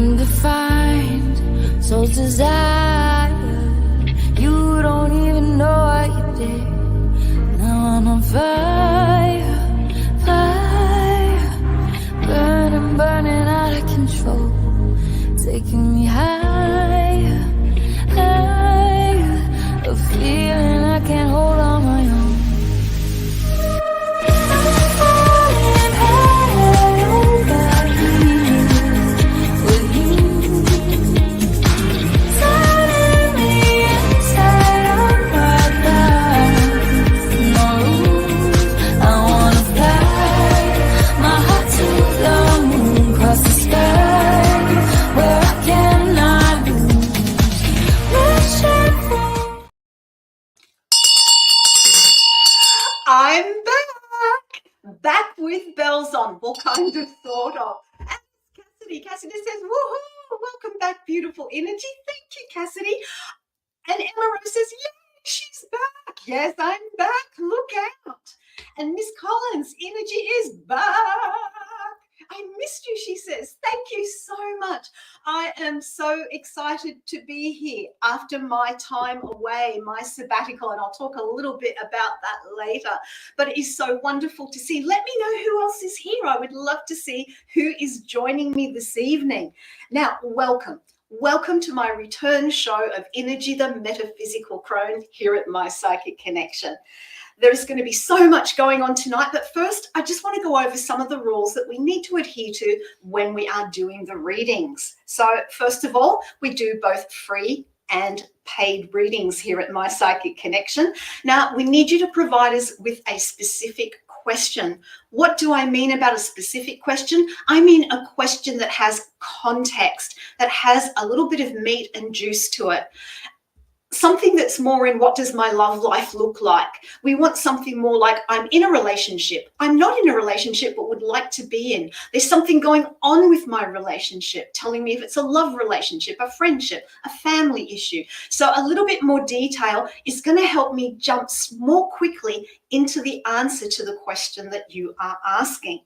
undefined, so desire. You don't even know what you did. Now I'm on fire, fire, burning, burning out of control, taking me higher, higher, a feeling I can't hold on my own. I'm back with bells on. What kind of thought of? And Cassidy says, woohoo, welcome back, beautiful energy. Thank you, Cassidy. And Emma Rose says, yay, she's back. Yes, I'm back. Look out. And Miss Collins, energy is back. I missed you, she says. Thank you so much. I am so excited to be here after my time away, my sabbatical, and I'll talk a little bit about that later. But it is so wonderful to see. Let me know who else is here. I would love to see who is joining me this evening. Now, welcome. Welcome to my return show of Innerji The Metaphysical Crone here at My Psychic Connection. There's going to be so much going on tonight, but first I just want to go over some of the rules that we need to adhere to when we are doing the readings. So first of all, we do both free and paid readings here at My Psychic Connection. Now, we need you to provide us with a specific question. What do I mean about a specific question? I mean a question that has context, that has a little bit of meat and juice to it. Something that's more in what does my love life look like? We want something more like I'm in a relationship. I'm not in a relationship, but would like to be in. There's something going on with my relationship, telling me if it's a love relationship, a friendship, a family issue. So a little bit more detail is going to help me jump more quickly into the answer to the question that you are asking.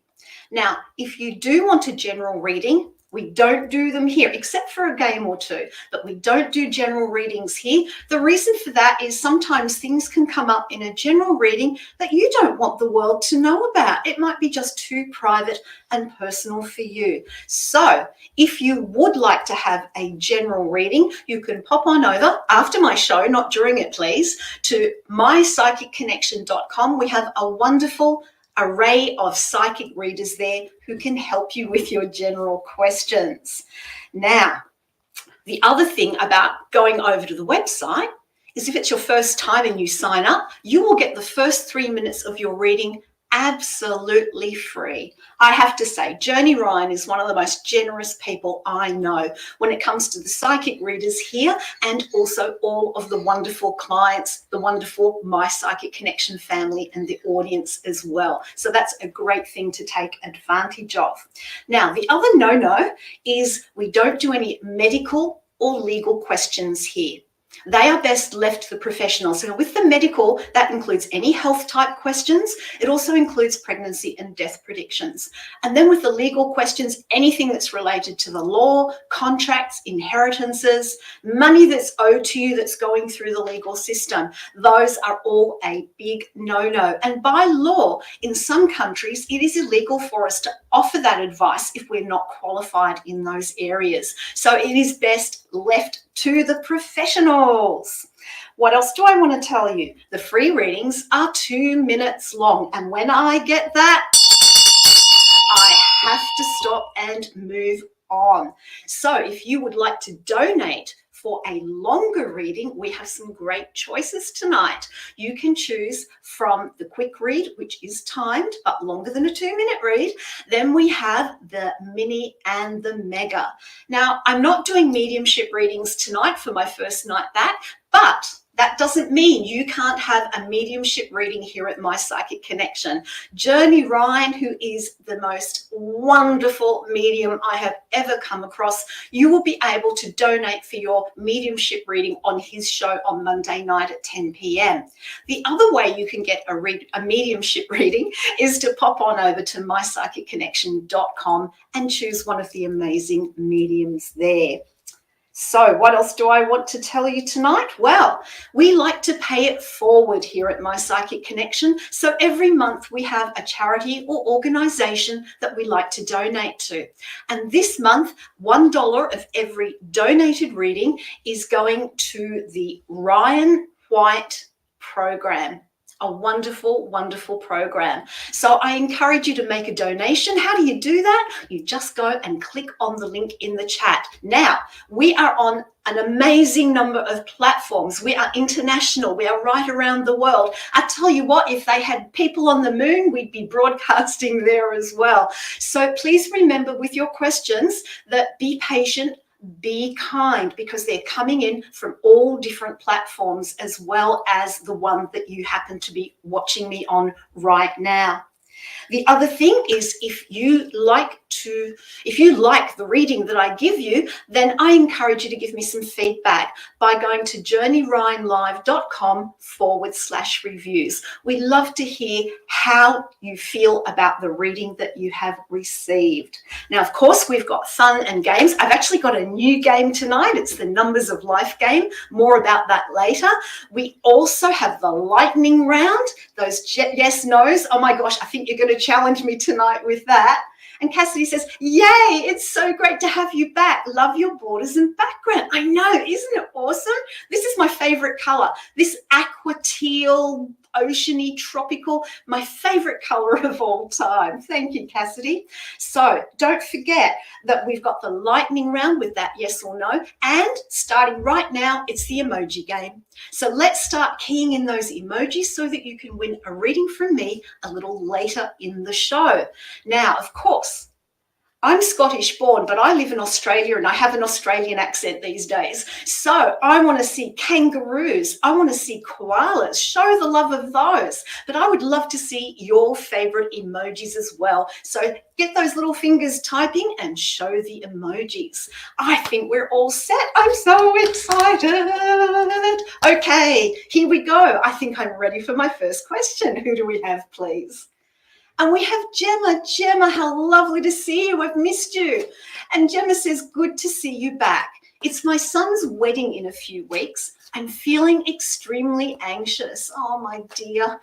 Now, if you do want a general reading, we don't do them here, except for a game or two, but we don't do general readings here. The reason for that is sometimes things can come up in a general reading that you don't want the world to know about. It might be just too private and personal for you. So if you would like to have a general reading, you can pop on over after my show, not during it, please, to mypsychicconnection.com. We have a wonderful array of psychic readers there who can help you with your general questions. Now, the other thing about going over to the website is if it's your first time and you sign up, you will get the first 3 minutes of your reading absolutely free. I have to say, Journey Ryan is one of the most generous people I know when it comes to the psychic readers here, and also all of the wonderful clients, the wonderful My Psychic Connection family and the audience as well. So that's a great thing to take advantage of. Now, the other no-no is we don't do any medical or legal questions here. They are best left for professionals. So with the medical, that includes any health type questions. It also includes pregnancy and death predictions. And then with the legal questions, anything that's related to the law, contracts, inheritances, money that's owed to you that's going through the legal system. Those are all a big no-no. And by law, in some countries, it is illegal for us to offer that advice if we're not qualified in those areas. So it is best left to the professionals. What else do I want to tell you? The free readings are 2 minutes long. And when I get that, I have to stop and move on. So if you would like to donate for a longer reading, we have some great choices tonight. You can choose from the quick read, which is timed, but longer than a 2-minute read. Then we have the mini and the mega. Now, I'm not doing mediumship readings tonight for my first night back, but That doesn't mean you can't have a mediumship reading here at My Psychic Connection. Journey Ryan, who is the most wonderful medium I have ever come across, you will be able to donate for your mediumship reading on his show on Monday night at 10 p.m. The other way you can get a mediumship reading is to pop on over to mypsychicconnection.com and choose one of the amazing mediums there. So what else do I want to tell you tonight? Well, we like to pay it forward here at My Psychic Connection. So every month we have a charity or organization that we like to donate to. And this month, $1 of every donated reading is going to the Ryan White program. A wonderful, wonderful program. So I encourage you to make a donation. How do you do that? You just go and click on the link in the chat. Now, we are on an amazing number of platforms. We are international. We are right around the world. I tell you what, if they had people on the moon, we'd be broadcasting there as well. So please remember with your questions that be patient, be kind, because they're coming in from all different platforms as well as the one that you happen to be watching me on right now. The other thing is, if you like the reading that I give you, then I encourage you to give me some feedback by going to journeyryanlive.com/reviews. We love to hear how you feel about the reading that you have received. Now, of course, we've got fun and games. I've actually got a new game tonight. It's the Numbers of Life game. More about that later. We also have the lightning round, those yes, no's. Oh my gosh, I think you're going to challenge me tonight with that. And Cassidy says, yay, it's so great to have you back. Love your borders and background. I know, isn't it awesome? This is my favorite color. This aqua teal, oceany, tropical, my favorite color of all time. Thank you, Cassidy. So don't forget that we've got the lightning round with that yes or no. And starting right now, it's the emoji game. So let's start keying in those emojis so that you can win a reading from me a little later in the show. Now, of course, I'm Scottish born, but I live in Australia and I have an Australian accent these days. So I want to see kangaroos. I want to see koalas. Show the love of those. But I would love to see your favorite emojis as well. So get those little fingers typing and show the emojis. I think we're all set. I'm so excited. Okay, here we go. I think I'm ready for my first question. Who do we have, please? And we have Gemma. Gemma, how lovely to see you. I've missed you. And Gemma says, good to see you back. It's my son's wedding in a few weeks. I'm feeling extremely anxious. Oh, my dear.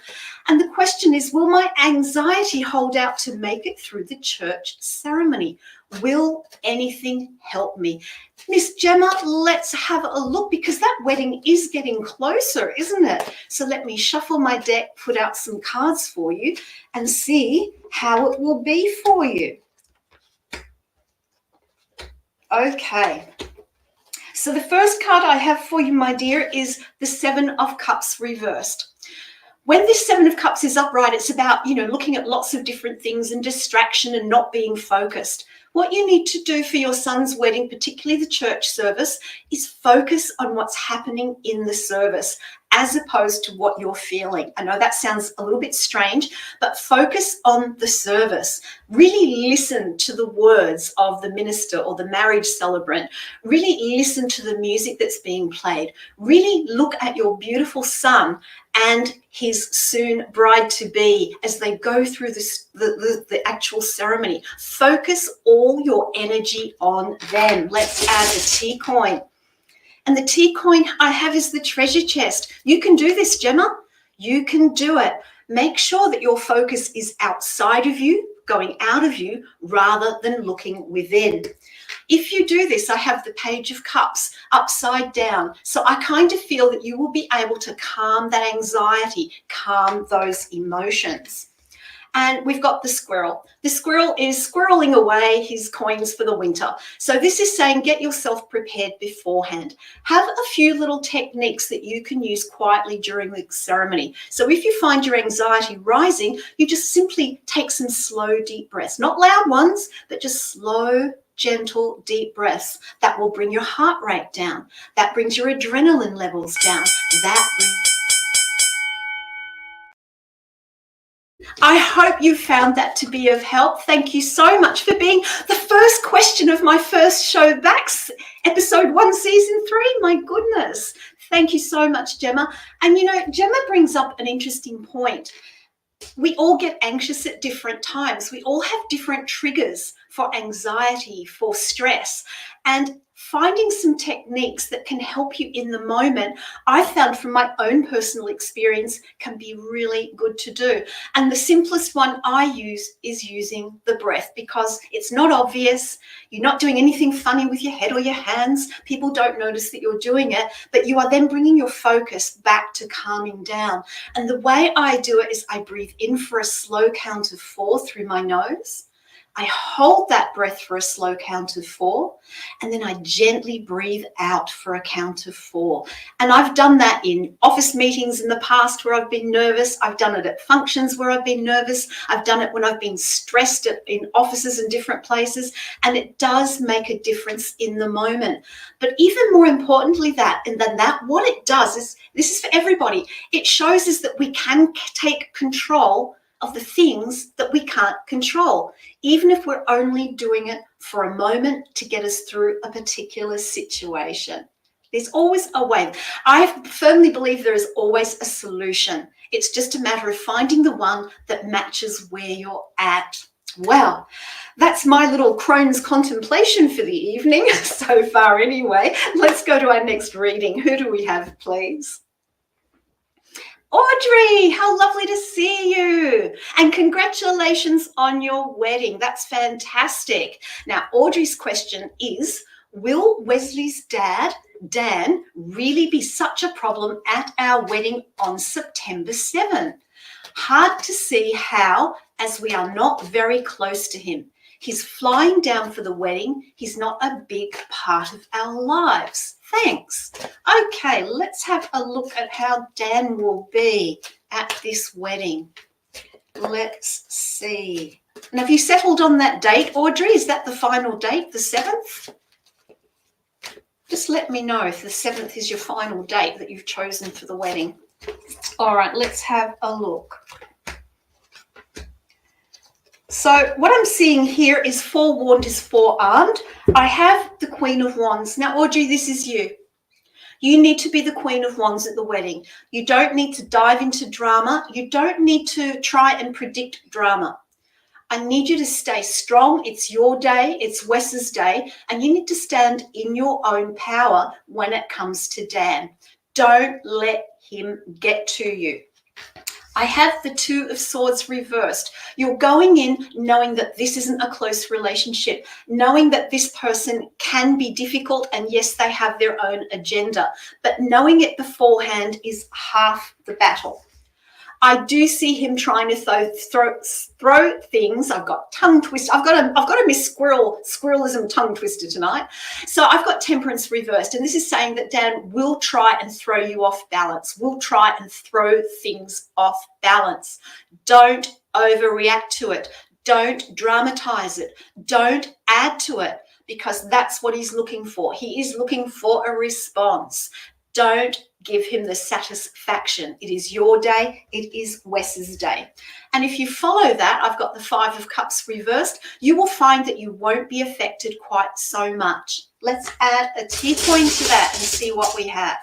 And the question is, will my anxiety hold out to make it through the church ceremony? Will anything help me? Miss Gemma, let's have a look, because that wedding is getting closer, isn't it? So let me shuffle my deck, put out some cards for you and see how it will be for you. Okay. So the first card I have for you, my dear, is the Seven of Cups reversed. When this Seven of Cups is upright, it's about, looking at lots of different things and distraction and not being focused. What you need to do for your son's wedding, particularly the church service, is focus on what's happening in the service as opposed to what you're feeling. I know that sounds a little bit strange, but focus on the service. Really listen to the words of the minister or the marriage celebrant. Really listen to the music that's being played. Really look at your beautiful son and his soon bride-to-be as they go through the actual ceremony. Focus all your energy on them. Let's add a tea coin. And the tea coin I have is the treasure chest. You can do this, Gemma. You can do it. Make sure that your focus is outside of you, going out of you, rather than looking within. If you do this, I have the Page of Cups upside down. So I kind of feel that you will be able to calm that anxiety, calm those emotions. And we've got the squirrel. The squirrel is squirreling away his coins for the winter. So this is saying get yourself prepared beforehand. Have a few little techniques that you can use quietly during the ceremony. So if you find your anxiety rising, you just simply take some slow, deep breaths. Not loud ones, but just slow, gentle, deep breaths. That will bring your heart rate down. That brings your adrenaline levels down. I hope you found that to be of help. Thank you so much for being the first question of my first show back, episode 1, season 3. My goodness. Thank you so much, Gemma. And you know, Gemma brings up an interesting point. We all get anxious at different times. We all have different triggers for anxiety, for stress, and finding some techniques that can help you in the moment, I found from my own personal experience, can be really good to do. And the simplest one I use is using the breath, because it's not obvious. You're not doing anything funny with your head or your hands. People don't notice that you're doing it, but you are then bringing your focus back to calming down. And the way I do it is I breathe in for a slow count of 4 through my nose. I hold that breath for a slow count of 4, and then I gently breathe out for a count of 4. And I've done that in office meetings in the past where I've been nervous. I've done it at functions where I've been nervous. I've done it when I've been stressed in offices and different places, and it does make a difference in the moment. But even more importantly than that, what it does is, this is for everybody, it shows us that we can take control of the things that we can't control, even if we're only doing it for a moment to get us through a particular situation. There's always a way. I firmly believe there is always a solution. It's just a matter of finding the one that matches where you're at. Well, that's my little Crone's contemplation for the evening so far anyway. Let's go to our next reading. Who do we have, please? Audrey, how lovely to see you. And congratulations on your wedding. That's fantastic. Now, Audrey's question is, will Wesley's dad, Dan, really be such a problem at our wedding on September 7? Hard to see how, as we are not very close to him. He's flying down for the wedding. He's not a big part of our lives. Thanks. Okay, let's have a look at how Dan will be at this wedding. Let's see. And have you settled on that date, Audrey? Is that the final date, the 7th? Just let me know if the 7th is your final date that you've chosen for the wedding. All right, let's have a look. So what I'm seeing here is forewarned is forearmed. I have the Queen of Wands. Now, Audrey, this is you. You need to be the Queen of Wands at the wedding. You don't need to dive into drama. You don't need to try and predict drama. I need you to stay strong. It's your day. It's Wes's day. And you need to stand in your own power when it comes to Dan. Don't let him get to you. I have the 2 of Swords reversed. You're going in knowing that this isn't a close relationship, knowing that this person can be difficult, and yes, they have their own agenda, but knowing it beforehand is half the battle. I do see him trying to throw things. I've got tongue twist. I've got a Miss Squirrelism tongue twister tonight. So I've got Temperance reversed, and this is saying that Dan will try and throw you off balance. Will try and throw things off balance. Don't overreact to it. Don't dramatize it. Don't add to it, because that's what he's looking for. He is looking for a response. Don't give him the satisfaction. It is your day. It is Wes's day. And if you follow that, I've got the 5 of Cups reversed. You will find that you won't be affected quite so much. Let's add a T-coin to that and see what we have.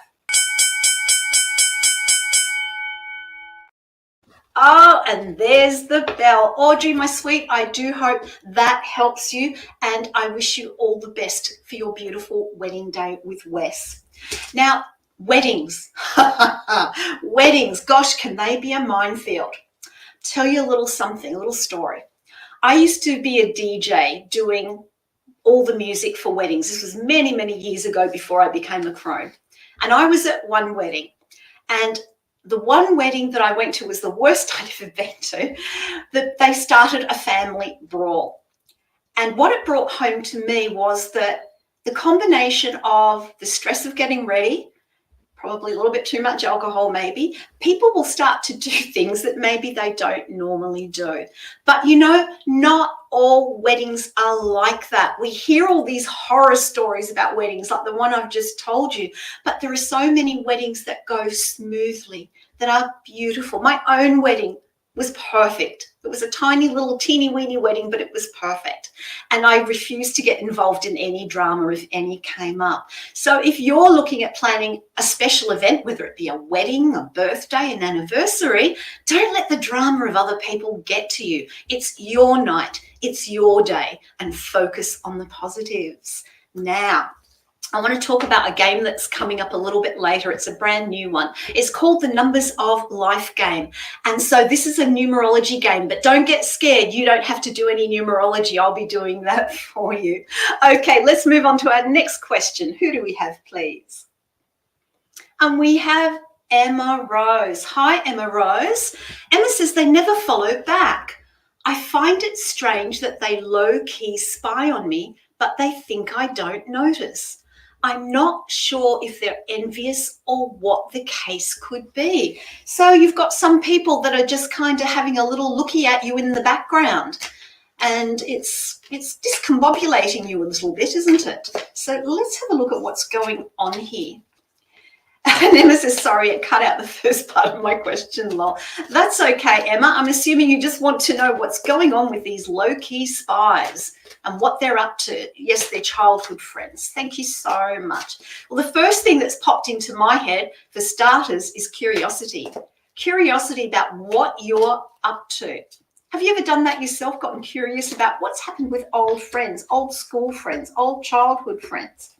Oh, and there's the bell. Audrey, my sweet, I do hope that helps you, and I wish you all the best for your beautiful wedding day with Wes. Now, weddings. Weddings, gosh, can they be a minefield? Tell you a little something, a little story. I used to be a DJ doing all the music for weddings. This was many, many years ago before I became a crone. And I was at one wedding, and the one wedding that I went to was the worst I'd ever been to, that they started a family brawl. And what it brought home to me was that the combination of the stress of getting ready, probably a little bit too much alcohol maybe, people will start to do things that maybe they don't normally do. But you know, not all weddings are like that. We hear all these horror stories about weddings, like the one I've just told you, but there are so many weddings that go smoothly, that are beautiful. My own wedding was perfect. It was a tiny little teeny weeny wedding, but it was perfect. And I refused to get involved in any drama if any came up. So if you're looking at planning a special event, whether it be a wedding, a birthday, an anniversary, don't let the drama of other people get to you. It's your night, it's your day, and focus on the positives. Now, I want to talk about a game that's coming up a little bit later. It's a brand new one. It's called the Numbers of Life game. And so this is a numerology game, but don't get scared. You don't have to do any numerology. I'll be doing that for you. Okay, let's move on to our next question. Who do we have, please? And we have Emma Rose. Hi, Emma Rose. Emma says they never follow back. I find it strange that they low-key spy on me, but they think I don't notice. I'm not sure if they're envious or what the case could be. So you've got some people that are just kind of having a little looky at you in the background, and it's discombobulating you a little bit, isn't it? So let's have a look at what's going on here. And Emma says, sorry, it cut out the first part of my question, lol. That's okay, Emma. I'm assuming you just want to know what's going on with these low-key spies and what they're up to. Yes, they're childhood friends. Thank you so much. Well, the first thing that's popped into my head, for starters, is curiosity. Curiosity about what you're up to. Have you ever done that yourself, gotten curious about what's happened with old friends, old school friends, old childhood friends?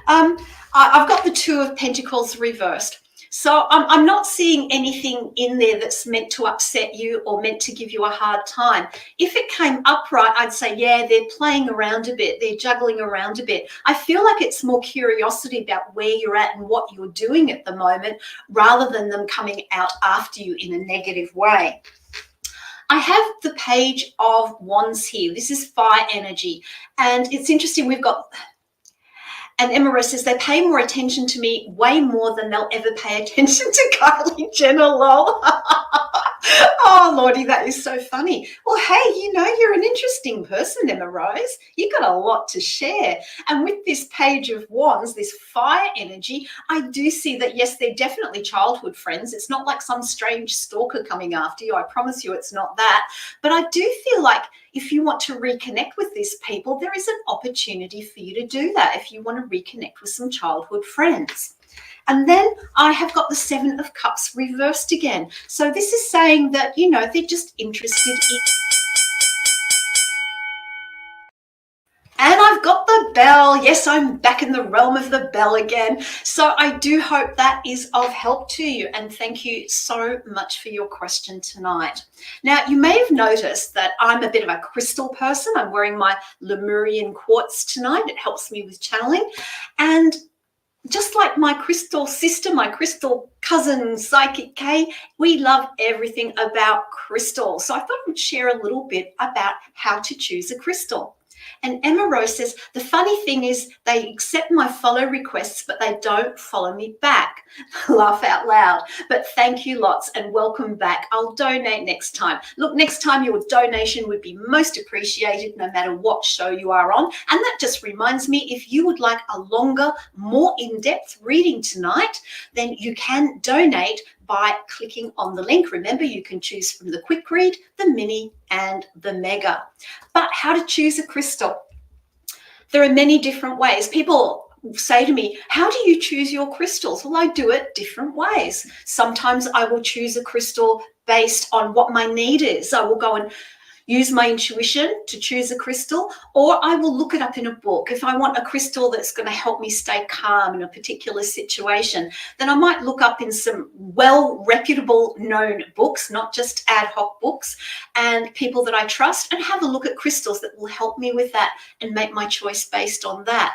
I've got the Two of Pentacles reversed. So I'm not seeing anything in there that's meant to upset you or meant to give you a hard time. If it came upright, I'd say, yeah, they're playing around a bit. They're juggling around a bit. I feel like it's more curiosity about where you're at and what you're doing at the moment, rather than them coming out after you in a negative way. I have the Page of Wands here. This is fire energy. And it's interesting. We've got... And Emma Rose says, they pay more attention to me, way more than they'll ever pay attention to Kylie Jenner, lol. Oh, Lordy, that is so funny. Well, hey, you know, you're an interesting person, Emma Rose. You've got a lot to share. And with this Page of Wands, this fire energy, I do see that, yes, they're definitely childhood friends. It's not like some strange stalker coming after you. I promise you it's not that. But I do feel like if you want to reconnect with these people, there is an opportunity for you to do that if you want to reconnect with some childhood friends. And then I have got the Seven of Cups reversed again. So this is saying that, you know, they're just interested in... And I've got the bell. Yes, I'm back in the realm of the bell again. So I do hope that is of help to you. And thank you so much for your question tonight. Now, you may have noticed that I'm a bit of a crystal person. I'm wearing my Lemurian quartz tonight. It helps me with channeling. And just like my crystal sister, my crystal cousin, Psychic K, we love everything about crystals. So I thought I'd share a little bit about how to choose a crystal. And Emma Rose says, the funny thing is they accept my follow requests, but they don't follow me back. Laugh out loud. But thank you lots and welcome back. I'll donate next time. Look, next time your donation would be most appreciated no matter what show you are on. And that just reminds me, if you would like a longer, more in-depth reading tonight, then you can donate by clicking on the link. Remember, you can choose from the quick read, the mini, and the mega. But how to choose a crystal? There are many different ways. People say to me, how do you choose your crystals? Well, I do it different ways. Sometimes I will choose a crystal based on what my need is. I will go and use my intuition to choose a crystal, or I will look it up in a book. If I want a crystal that's going to help me stay calm in a particular situation, then I might look up in some well-reputable known books, not just ad hoc books, and people that I trust, and have a look at crystals that will help me with that and make my choice based on that.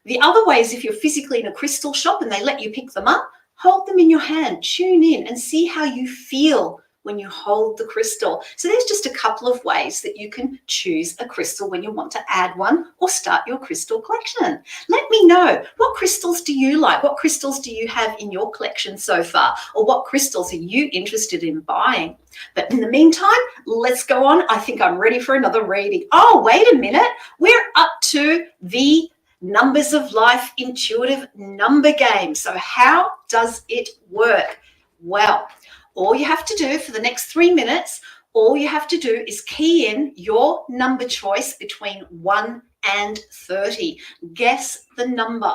The other way is if you're physically in a crystal shop and they let you pick them up, hold them in your hand, tune in and see how you feel when you hold the crystal. So there's just a couple of ways that you can choose a crystal when you want to add one or start your crystal collection. Let me know, what crystals do you like? What crystals do you have in your collection so far? Or what crystals are you interested in buying? But in the meantime, let's go on. I think I'm ready for another reading. Oh, wait a minute. We're up to the Numbers of Life intuitive number game. So how does it work? Well, all you have to do for the next 3 minutes, all you have to do is key in your number choice between 1 and 30. Guess the number,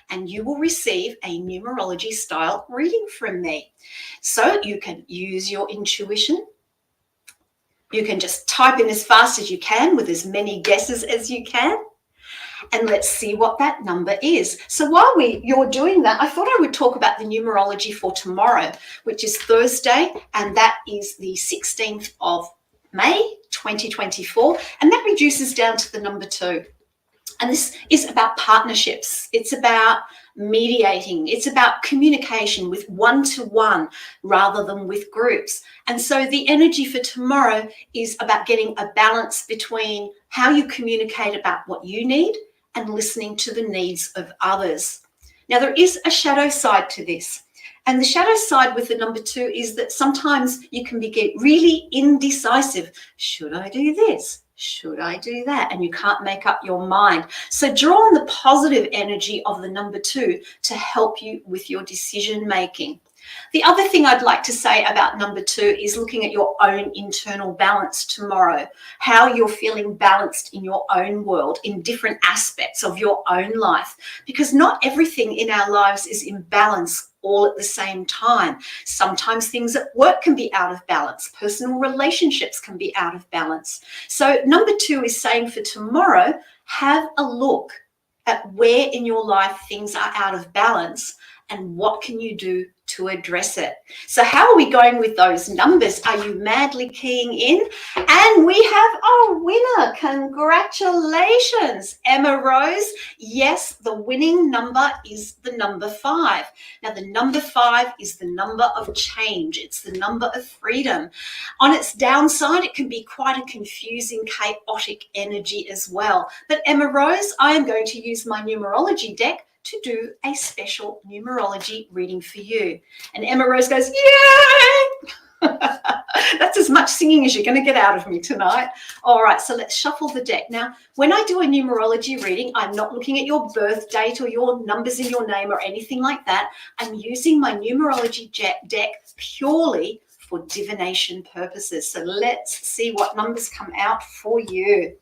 and you will receive a numerology style reading from me. So you can use your intuition. You can just type in as fast as you can with as many guesses as you can. And let's see what that number is. So while you're doing that, I thought I would talk about the numerology for tomorrow, which is Thursday, and that is the 16th of May, 2024, and that reduces down to the number 2. And this is about partnerships. It's about mediating. It's about communication with one-to-one rather than with groups. And so the energy for tomorrow is about getting a balance between how you communicate about what you need and listening to the needs of others. Now, there is a shadow side to this. And the shadow side with the number 2 is that sometimes you can get really indecisive. Should I do this? Should I do that? And you can't make up your mind. So draw on the positive energy of the number 2 to help you with your decision making. The other thing I'd like to say about number 2 is looking at your own internal balance tomorrow, how you're feeling balanced in your own world, in different aspects of your own life, because not everything in our lives is in balance all at the same time. Sometimes things at work can be out of balance. Personal relationships can be out of balance. So number 2 is saying for tomorrow, have a look at where in your life things are out of balance and what can you do to address it. So how are we going with those numbers? Are you madly keying in? And we have a winner. Congratulations, Emma Rose. Yes, the winning number is the number 5. Now, the number 5 is the number of change. It's the number of freedom. On its downside, it can be quite a confusing, chaotic energy as well. But Emma Rose, I am going to use my numerology deck to do a special numerology reading for you. And Emma Rose goes, yay! That's as much singing as you're going to get out of me tonight. All right, so let's shuffle the deck. Now, when I do a numerology reading, I'm not looking at your birth date or your numbers in your name or anything like that. I'm using my numerology deck purely for divination purposes. So let's see what numbers come out for you.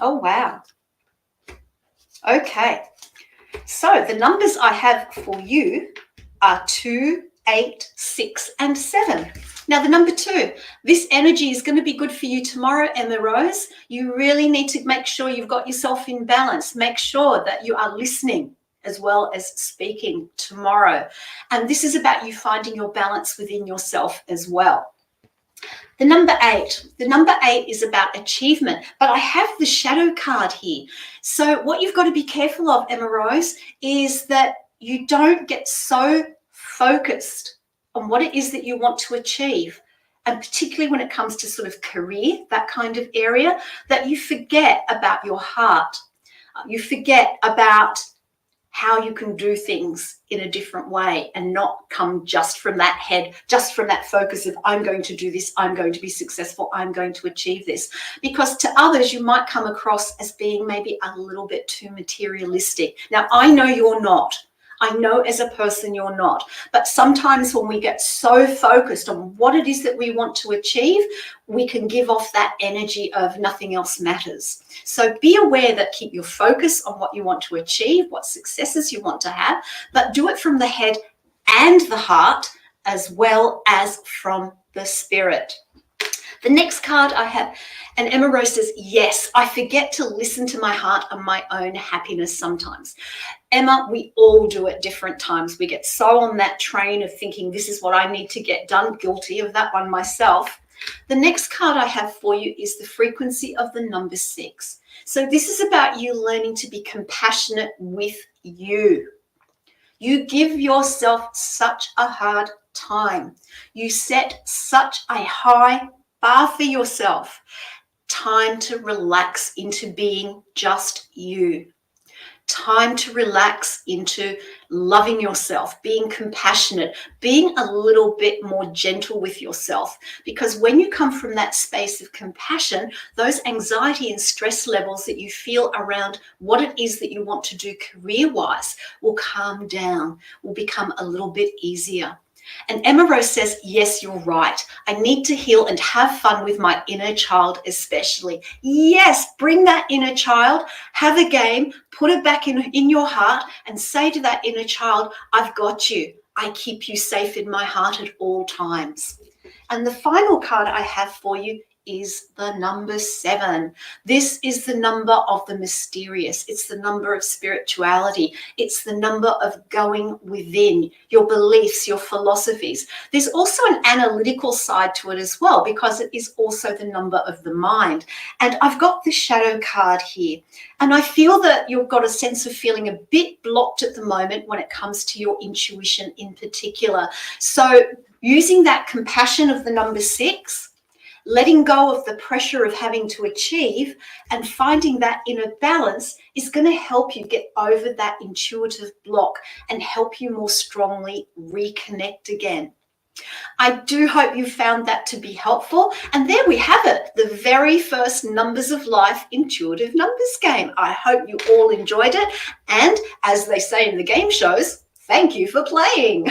Oh, wow. Okay. So the numbers I have for you are 2, 8, 6, and 7. Now the number 2, this energy is going to be good for you tomorrow, Emma Rose. You really need to make sure you've got yourself in balance. Make sure that you are listening as well as speaking tomorrow. And this is about you finding your balance within yourself as well. The number 8 is about achievement, but I have the shadow card here. So what you've got to be careful of, Emma Rose, is that you don't get so focused on what it is that you want to achieve, and particularly when it comes to sort of career, that kind of area, that you forget about your heart. You forget about how you can do things in a different way and not come just from that head, just from that focus of I'm going to do this, I'm going to be successful, I'm going to achieve this. Because to others, you might come across as being maybe a little bit too materialistic. Now, I know you're not. I know as a person you're not. But sometimes when we get so focused on what it is that we want to achieve, we can give off that energy of nothing else matters. So be aware that keep your focus on what you want to achieve, what successes you want to have, but do it from the head and the heart as well as from the spirit. The next card I have, and Emma Rose says, yes, I forget to listen to my heart and my own happiness sometimes. Emma, we all do at different times. We get so on that train of thinking this is what I need to get done. Guilty of that one myself. The next card I have for you is the frequency of the number 6. So this is about you learning to be compassionate with you. You give yourself such a hard time. You set such a high bar for yourself. Time to relax into being just you. Time to relax into loving yourself, being compassionate, being a little bit more gentle with yourself. Because when you come from that space of compassion, those anxiety and stress levels that you feel around what it is that you want to do career-wise will calm down, will become a little bit easier. And Emma Rose says, yes, you're right. I need to heal and have fun with my inner child especially. Yes, bring that inner child, have a game, put it back in your heart and say to that inner child, I've got you. I keep you safe in my heart at all times. And the final card I have for you is the number 7. This is the number of the mysterious. It's the number of spirituality. It's the number of going within your beliefs, your philosophies. There's also an analytical side to it as well, because it is also the number of the mind. And I've got the shadow card here. And I feel that you've got a sense of feeling a bit blocked at the moment when it comes to your intuition in particular. So using that compassion of the number 6, letting go of the pressure of having to achieve and finding that inner balance is going to help you get over that intuitive block and help you more strongly reconnect again. I do hope you found that to be helpful. And there we have it, the very first Numbers of Life intuitive numbers game. I hope you all enjoyed it. And as they say in the game shows, thank you for playing.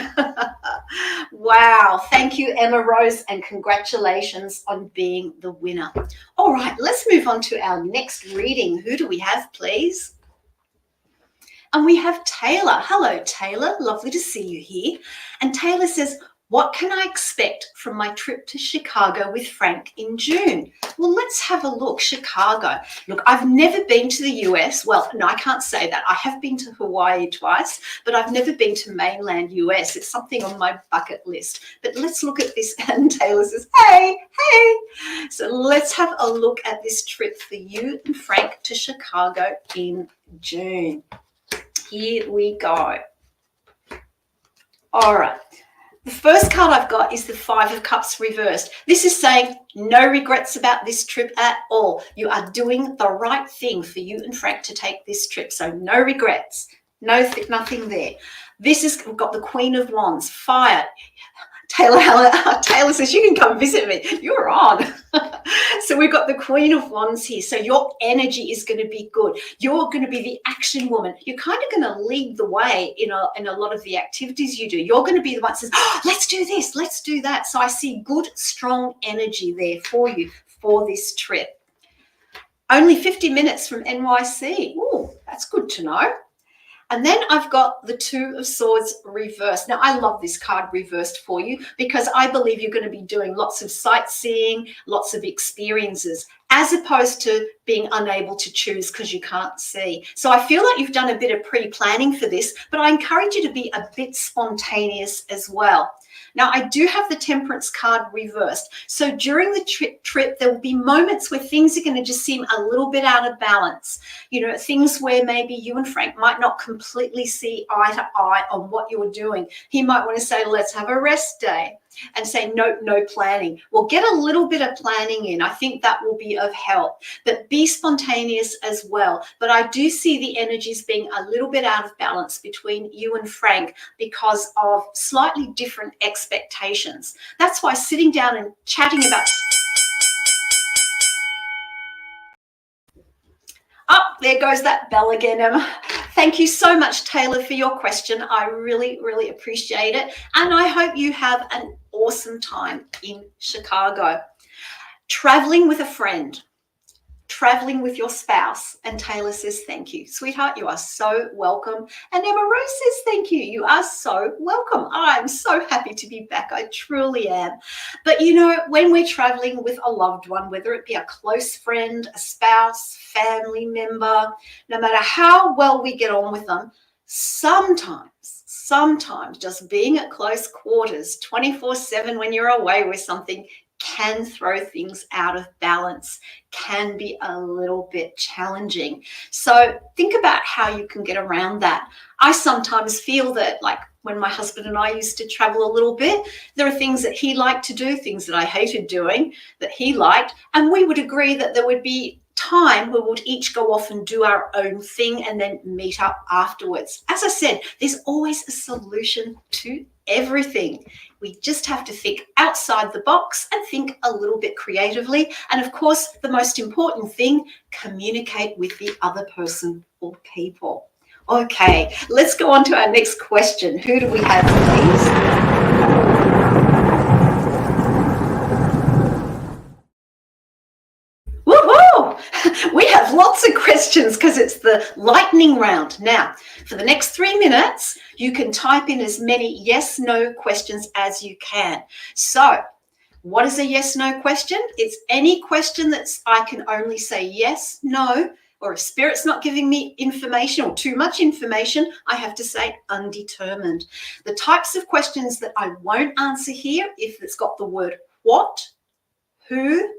Wow. Thank you, Emma Rose, and congratulations on being the winner. All right, let's move on to our next reading. Who do we have, please? And we have Taylor. Hello, Taylor. Lovely to see you here. And Taylor says, what can I expect from my trip to Chicago with Frank in June? Well, let's have a look. Chicago. Look, I've never been to the US. Well, no, I can't say that. I have been to Hawaii twice, but I've never been to mainland US. It's something on my bucket list. But let's look at this. And Taylor says, hey. So let's have a look at this trip for you and Frank to Chicago in June. Here we go. All right. The first card I've got is the 5 of Cups reversed. This is saying no regrets about this trip at all. You are doing the right thing for you and Frank to take this trip. So no regrets, nothing there. We've got the Queen of Wands, fire. Taylor says, you can come visit me. You're on. So we've got the Queen of Wands here. So your energy is going to be good. You're going to be the action woman. You're kind of going to lead the way in a lot of the activities you do. You're going to be the one that says, oh, let's do this, let's do that. So I see good, strong energy there for you for this trip. Only 50 minutes from NYC. Oh, that's good to know. And then I've got the 2 of Swords reversed. Now, I love this card reversed for you because I believe you're going to be doing lots of sightseeing, lots of experiences, as opposed to being unable to choose because you can't see. So I feel like you've done a bit of pre-planning for this, but I encourage you to be a bit spontaneous as well. Now, I do have the Temperance card reversed. So during the trip, there will be moments where things are going to just seem a little bit out of balance. You know, things where maybe you and Frank might not completely see eye to eye on what you're doing. He might want to say, let's have a rest day, and say, no planning. Well, get a little bit of planning in. I think that will be of help, but be spontaneous as well. But I do see the energies being a little bit out of balance between you and Frank because of slightly different expectations. That's why sitting down and chatting about... Oh, there goes that bell again, Emma. Thank you so much, Taylor, for your question. I really, really appreciate it. And I hope you have an awesome time in Chicago. Traveling with a friend, traveling with your spouse. And Taylor says, thank you. Sweetheart, you are so welcome. And Emma Rose says, thank you. You are so welcome. I'm so happy to be back. I truly am. But, you know, when we're traveling with a loved one, whether it be a close friend, a spouse, family member, no matter how well we get on with them, sometimes just being at close quarters 24/7 when you're away with something can throw things out of balance, can be a little bit challenging. So think about how you can get around that. I sometimes feel that, like, when my husband and I used to travel a little bit. There are things that he liked to do, things that I hated doing, that he liked, and we would agree that there would be time where we would each go off and do our own thing and then meet up afterwards. As I said, there's always a solution to everything. We just have to think outside the box and think a little bit creatively. And of course, the most important thing, communicate with the other person or people. Okay, let's go on to our next question. Who do we have, please? We have lots of questions because it's the lightning round. Now, for the next 3 minutes, you can type in as many yes, no questions as you can. So, what is a yes, no question? It's any question that's I can only say yes, no, or if spirit's not giving me information or too much information, I have to say undetermined. The types of questions that I won't answer here, if it's got the word what, who,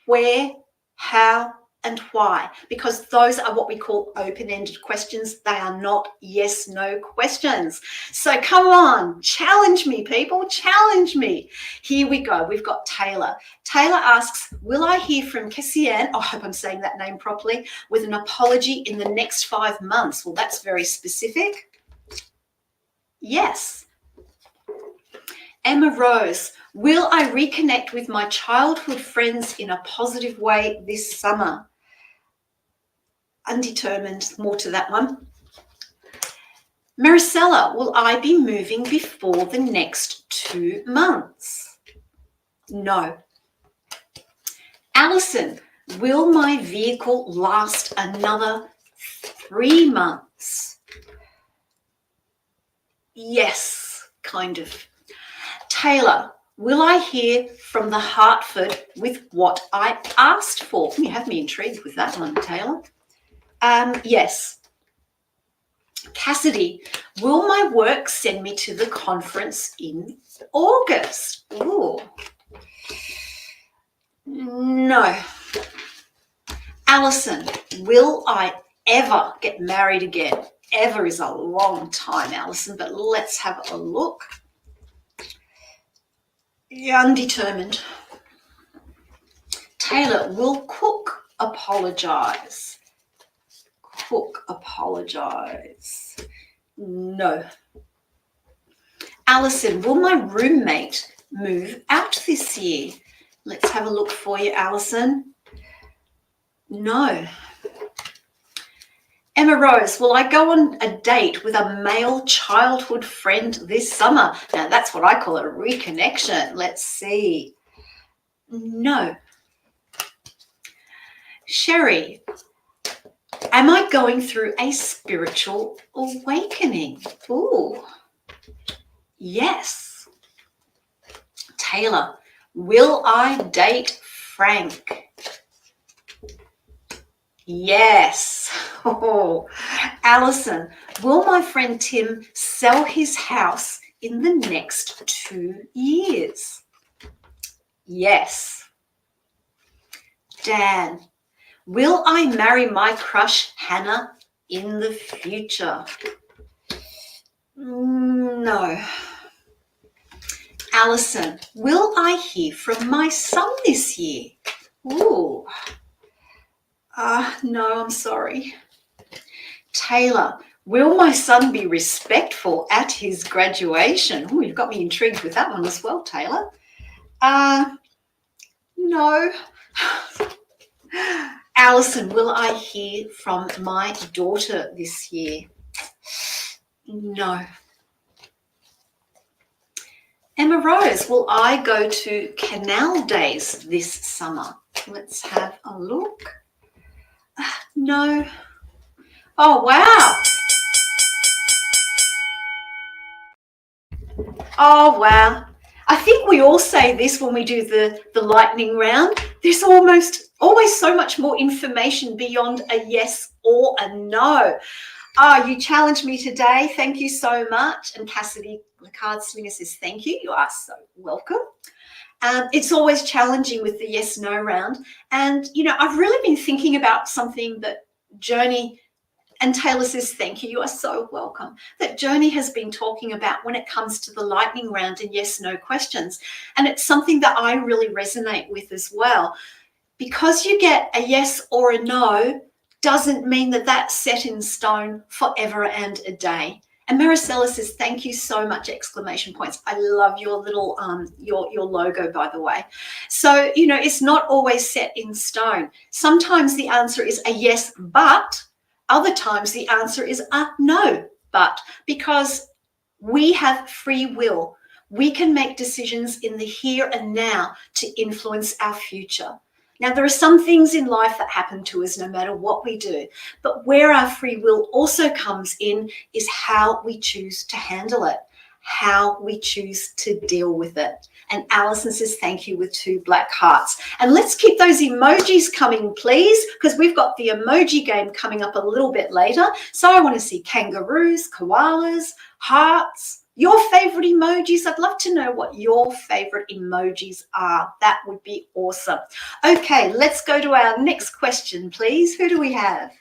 where, how, and why, because those are what we call open-ended questions. They are not yes, no questions. So come on, challenge me, people, challenge me. Here we go. We've got Taylor. Taylor asks, will I hear from Cassian, I hope I'm saying that name properly, with an apology in the next 5 months? Well, that's very specific. Yes. Emma Rose, will I reconnect with my childhood friends in a positive way this summer? Undetermined, more to that one. Maricela, will I be moving before the next 2 months? No. Alison, will my vehicle last another 3 months? Yes, kind of. Taylor, will I hear from the Hartford with what I asked for? You have me intrigued with that one, Taylor. Yes. Cassidy, will my work send me to the conference in August? Ooh. No. Alison, will I ever get married again? Ever is a long time, Alison, but let's have a look. Yeah, undetermined. Taylor, will Cook apologize? Cook apologize? No. Alison, will my roommate move out this year? Let's have a look for you, Alison. No. Emma Rose, will I go on a date with a male childhood friend this summer? Now, that's what I call a reconnection. Let's see. No. Sherry, am I going through a spiritual awakening? Ooh. Yes. Taylor, will I date Frank? Yes. Oh. Alison, will my friend Tim sell his house in the next 2 years? Yes. Dan, will I marry my crush Hannah in the future? No. Alison, will I hear from my son this year? Ooh. No, I'm sorry. Taylor, will my son be respectful at his graduation? Oh, you've got me intrigued with that one as well, Taylor. No. Alison, will I hear from my daughter this year? No. Emma Rose, will I go to Canal Days this summer? Let's have a look. No. Oh, wow. Oh, wow. I think we all say this when we do the lightning round. There's always so much more information beyond a yes or a no. Oh, you challenged me today. Thank you so much. And Cassidy, the card slinger, says thank you. You are so welcome. It's always challenging with the yes-no round. And, you know, I've really been thinking about something that Journey And Taylor says, thank you. You are so welcome. That Joni has been talking about when it comes to the lightning round and yes, no questions. And it's something that I really resonate with as well. Because you get a yes or a no doesn't mean that that's set in stone forever and a day. And Maricela says, thank you so much, exclamation points. I love your little, your logo, by the way. So, you know, it's not always set in stone. Sometimes the answer is a yes, but other times the answer is a no, but, because we have free will. We can make decisions in the here and now to influence our future. Now, there are some things in life that happen to us no matter what we do, but where our free will also comes in is how we choose to handle it, how we choose to deal with it. And Alison says, thank you, with 2 black hearts. And let's keep those emojis coming, please, because we've got the emoji game coming up a little bit later. So I want to see kangaroos, koalas, hearts, your favorite emojis. I'd love to know what your favorite emojis are. That would be awesome. Okay, let's go to our next question, please. Who do we have?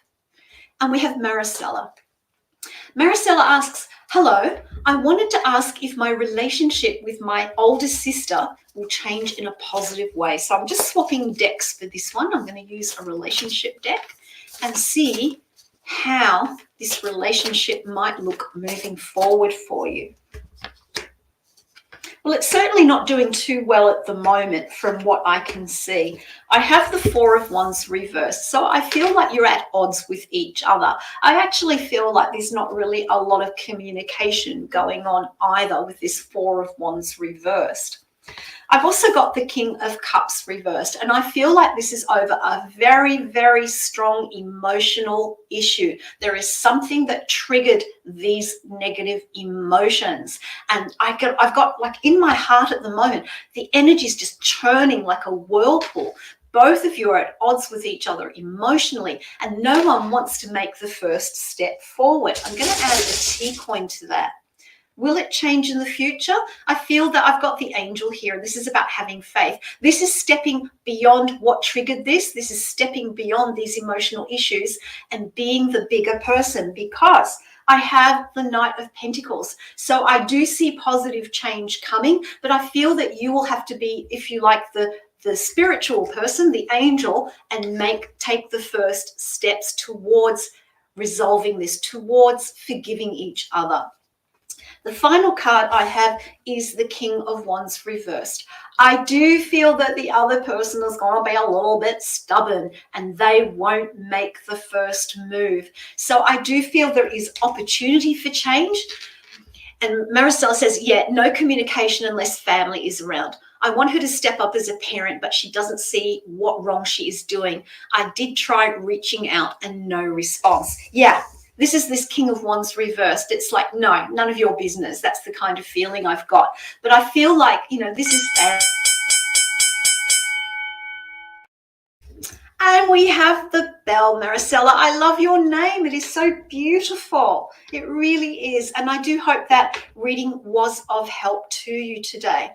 And we have Maricela. Maricela asks, hello, I wanted to ask if my relationship with my older sister will change in a positive way. So I'm just swapping decks for this one. I'm going to use a relationship deck and see how this relationship might look moving forward for you. Well, it's certainly not doing too well at the moment from what I can see. I have the 4 of Wands reversed, so I feel like you're at odds with each other. I actually feel like there's not really a lot of communication going on either with this 4 of Wands reversed. I've also got the King of Cups reversed, and I feel like this is over a very, very strong emotional issue. There is something that triggered these negative emotions, and I've got like in my heart at the moment, the energy is just churning like a whirlpool. Both of you are at odds with each other emotionally, and no one wants to make the first step forward. I'm going to add a T coin to that. Will it change in the future? I feel that I've got the angel here. This is about having faith. This is stepping beyond what triggered this. This is stepping beyond these emotional issues and being the bigger person, because I have the Knight of Pentacles. So I do see positive change coming, but I feel that you will have to be, if you like, the spiritual person, the angel, and take the first steps towards resolving this, towards forgiving each other. The final card I have is the King of Wands reversed. I do feel that the other person is going to be a little bit stubborn and they won't make the first move. So I do feel there is opportunity for change. And Maricela says, yeah, no communication unless family is around. I want her to step up as a parent, but she doesn't see what wrong she is doing. I did try reaching out and no response. Yeah. This King of Wands reversed. It's like, no, none of your business. That's the kind of feeling I've got. But I feel like, you know, this is bad. And we have the bell, Maricela. I love your name. It is so beautiful. It really is. And I do hope that reading was of help to you today.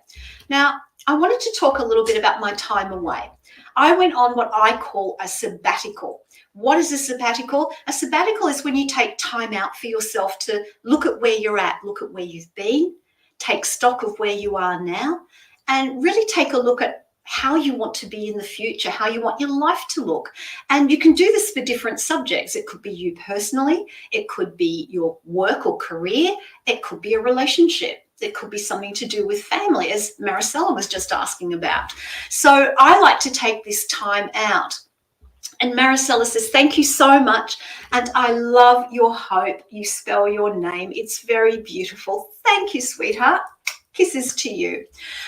Now, I wanted to talk a little bit about my time away. I went on what I call a sabbatical. What is a sabbatical? A sabbatical is when you take time out for yourself to look at where you're at, look at where you've been, take stock of where you are now, and really take a look at how you want to be in the future, how you want your life to look. And you can do this for different subjects. It could be you personally, it could be your work or career, it could be a relationship. It could be something to do with family, as Maricela was just asking about. So I like to take this time out. And Maricela says, thank you so much. And I love your hope. You spell your name. It's very beautiful. Thank you, sweetheart. Kisses to you.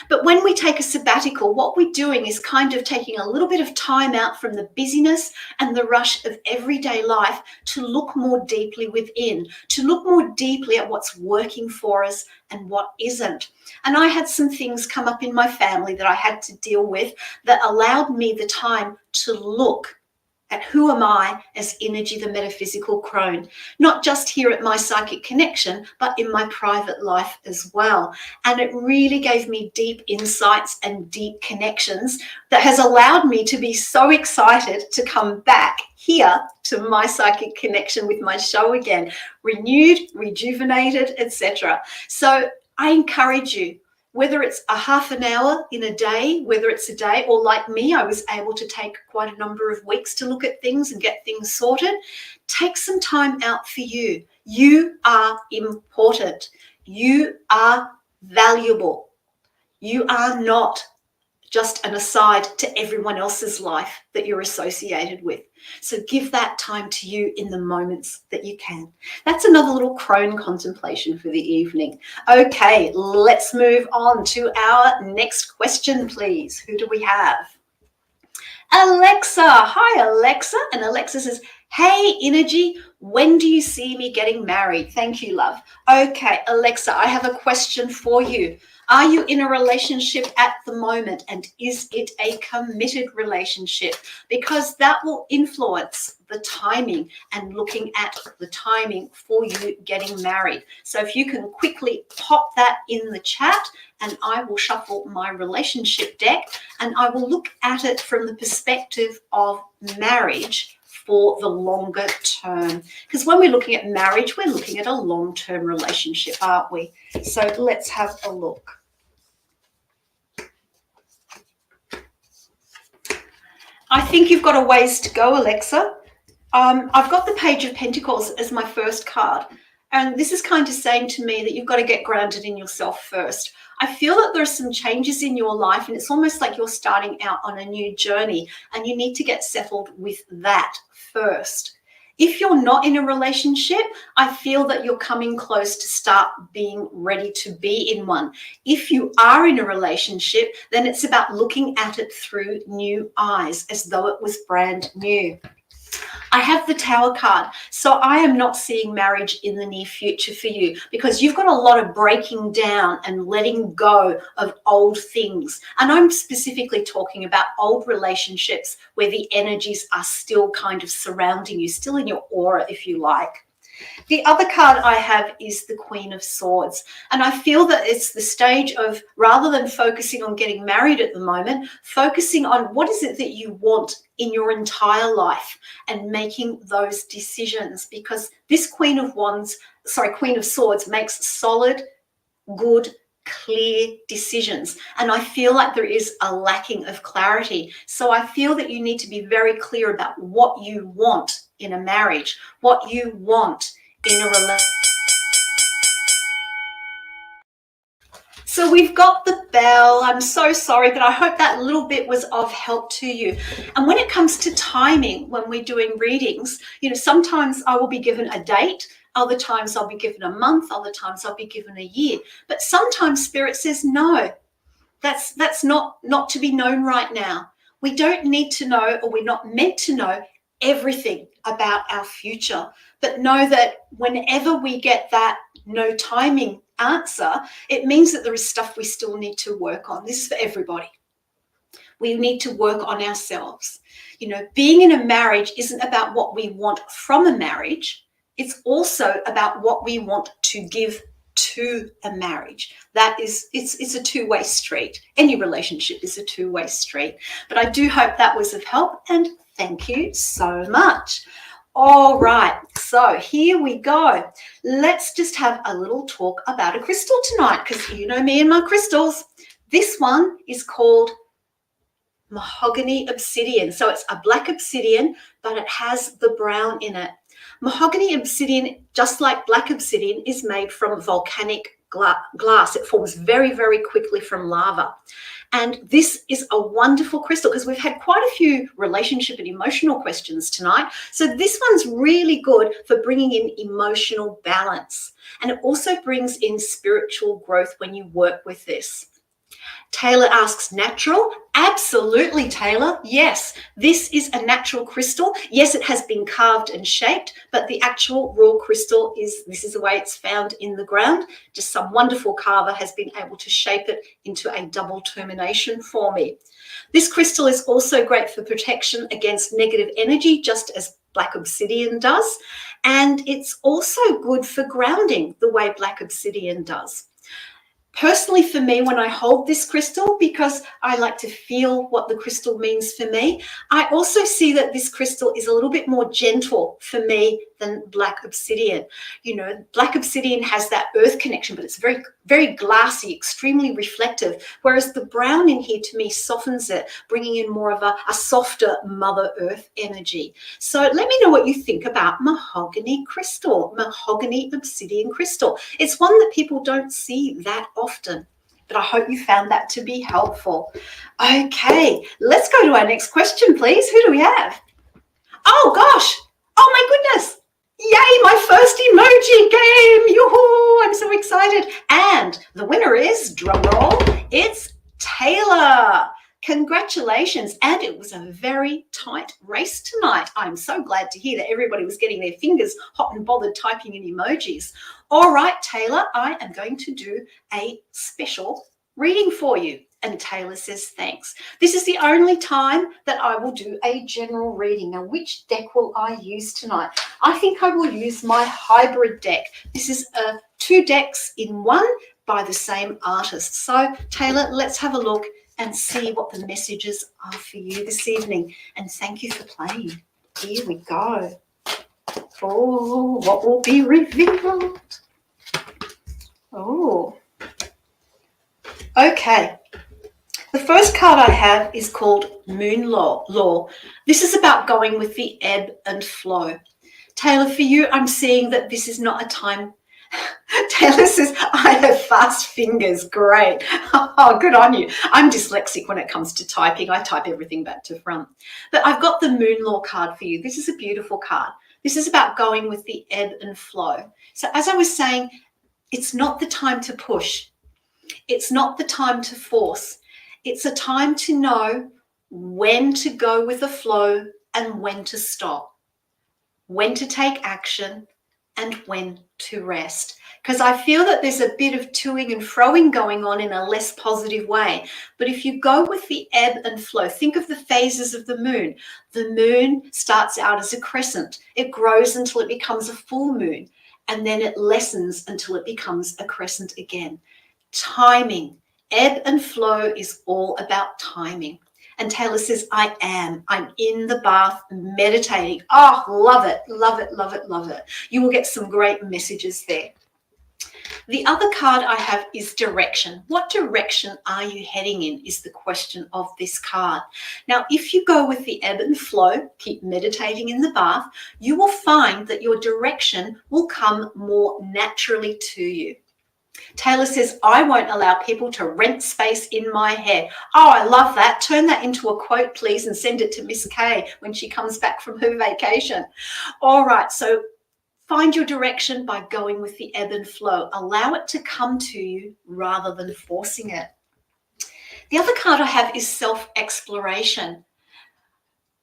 But when we take a sabbatical, what we're doing is kind of taking a little bit of time out from the busyness and the rush of everyday life to look more deeply within, to look more deeply at what's working for us and what isn't. And I had some things come up in my family that I had to deal with that allowed me the time to look at who am I as Innerji the Metaphysical Crone, not just here at my psychic connection, but in my private life as well. And it really gave me deep insights and deep connections that has allowed me to be so excited to come back here to my psychic connection with my show again, renewed, rejuvenated, etc. So I encourage you, whether it's a half an hour in a day, whether it's a day, or like me, I was able to take quite a number of weeks to look at things and get things sorted. Take some time out for you. You are important. You are valuable. You are not just an aside to everyone else's life that you're associated with. So give that time to you in the moments that you can. That's another little crone contemplation for the evening. Okay, let's move on to our next question, please. Who do we have? Alexa. Hi, Alexa. And Alexa says, hey, Innerji, when do you see me getting married? Thank you, love. Okay, Alexa, I have a question for you. Are you in a relationship at the moment, and is it a committed relationship? Because that will influence the timing and looking at the timing for you getting married. So if you can quickly pop that in the chat, and I will shuffle my relationship deck and I will look at it from the perspective of marriage for the longer term. Because when we're looking at marriage, we're looking at a long-term relationship, aren't we? So let's have a look. I think you've got a ways to go, Alexa. I've got the Page of Pentacles as my first card. And this is kind of saying to me that you've got to get grounded in yourself first. I feel that there are some changes in your life, and it's almost like you're starting out on a new journey, and you need to get settled with that first. If you're not in a relationship, I feel that you're coming close to start being ready to be in one. If you are in a relationship, then it's about looking at it through new eyes, as though it was brand new. I have the Tower card, so I am not seeing marriage in the near future for you, because you've got a lot of breaking down and letting go of old things. And I'm specifically talking about old relationships where the energies are still kind of surrounding you, still in your aura, if you like. The other card I have is the Queen of Swords. And I feel that it's the stage of, rather than focusing on getting married at the moment, focusing on what is it that you want in your entire life and making those decisions. Because this Queen of Swords makes solid, good, clear decisions. And I feel like there is a lacking of clarity. So I feel that you need to be very clear about what you want in a marriage, what you want in a relationship. So we've got the bell. I'm so sorry, but I hope that little bit was of help to you. And when it comes to timing, when we're doing readings, sometimes I will be given a date, other times I'll be given a month, other times I'll be given a year. But sometimes Spirit says, no, that's not to be known right now. We don't need to know, or we're not meant to know everything about our future, but know that whenever we get that no timing answer, it means that there is stuff we still need to work on. This is for everybody. We need to work on ourselves. Being in a marriage isn't about what we want from a marriage. It's also about what we want to give to a marriage. It's a two-way street. Any relationship is a two-way street. But I do hope that was of help, and thank you so much. All right, so here we go. Let's just have a little talk about a crystal tonight, because you know me and my crystals. This one is called Mahogany Obsidian. So it's a black obsidian, but it has the brown in it. Mahogany obsidian, just like black obsidian, is made from volcanic glass. It forms very, very quickly from lava. And this is a wonderful crystal, because we've had quite a few relationship and emotional questions tonight. So this one's really good for bringing in emotional balance. And it also brings in spiritual growth when you work with this. Taylor asks, natural? Absolutely, Taylor. Yes, this is a natural crystal. Yes, it has been carved and shaped, but the actual raw crystal this is the way it's found in the ground. Just some wonderful carver has been able to shape it into a double termination for me. This crystal is also great for protection against negative energy, just as black obsidian does. And it's also good for grounding the way black obsidian does. Personally, for me, when I hold this crystal, because I like to feel what the crystal means for me, I also see that this crystal is a little bit more gentle for me than black obsidian. You know, black obsidian has that earth connection, but it's very, very glassy, extremely reflective, whereas the brown in here to me softens it, bringing in more of a softer Mother Earth energy. So let me know what you think about mahogany crystal, mahogany obsidian crystal. It's one that people don't see that often, but I hope you found that to be helpful. Okay, let's go to our next question, please. Who do we have? Oh gosh, oh my goodness. Yay, my first emoji game. Yoo-hoo, I'm so excited. And the winner is, drum roll, it's Taylor. Congratulations. And it was a very tight race tonight. I'm so glad to hear that everybody was getting their fingers hot and bothered typing in emojis. All right, Taylor, I am going to do a special reading for you. And Taylor says, thanks. This is the only time that I will do a general reading. Now, which deck will I use tonight? I think I will use my hybrid deck. This is 2 decks in one by the same artist. So, Taylor, let's have a look and see what the messages are for you this evening. And thank you for playing. Here we go. Oh, what will be revealed? Oh. Okay. The first card I have is called Moon Law. This is about going with the ebb and flow. Taylor, for you, I'm seeing that this is not a time. Taylor says, I have fast fingers. Great. Oh, good on you. I'm dyslexic when it comes to typing. I type everything back to front. But I've got the Moon Law card for you. This is a beautiful card. This is about going with the ebb and flow. So as I was saying, it's not the time to push. It's not the time to force. It's a time to know when to go with the flow and when to stop, when to take action and when to rest. Because I feel that there's a bit of toing and froing going on in a less positive way. But if you go with the ebb and flow, think of the phases of the moon. The moon starts out as a crescent. It grows until it becomes a full moon, and then it lessens until it becomes a crescent again. Timing. Ebb and flow is all about timing. And Taylor says, I'm in the bath meditating. Oh, love it, love it, love it, love it. You will get some great messages there. The other card I have is direction. What direction are you heading in is the question of this card. Now, if you go with the ebb and flow, keep meditating in the bath, you will find that your direction will come more naturally to you. Taylor says, I won't allow people to rent space in my head. Oh, I love that. Turn that into a quote, please, and send it to Miss Kay when she comes back from her vacation. All right, so find your direction by going with the ebb and flow. Allow it to come to you rather than forcing it. The other card I have is self-exploration.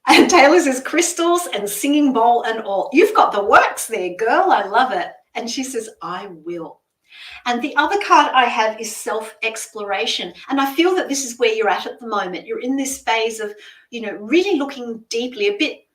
And Taylor says, crystals and singing bowl and all. You've got the works there, girl. I love it. And she says, I will. And the other card I have is self-exploration. And I feel that this is where you're at the moment. You're in this phase of, really looking deeply a bit.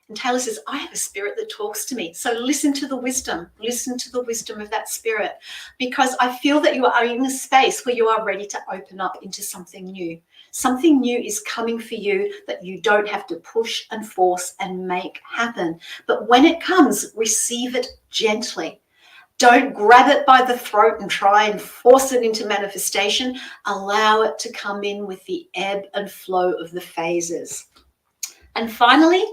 And Taylor says, I have a spirit that talks to me. So listen to the wisdom. Listen to the wisdom of that spirit. Because I feel that you are in a space where you are ready to open up into something new. Something new is coming for you that you don't have to push and force and make happen. But when it comes, receive it gently. Don't grab it by the throat and try and force it into manifestation. Allow it to come in with the ebb and flow of the phases. And finally,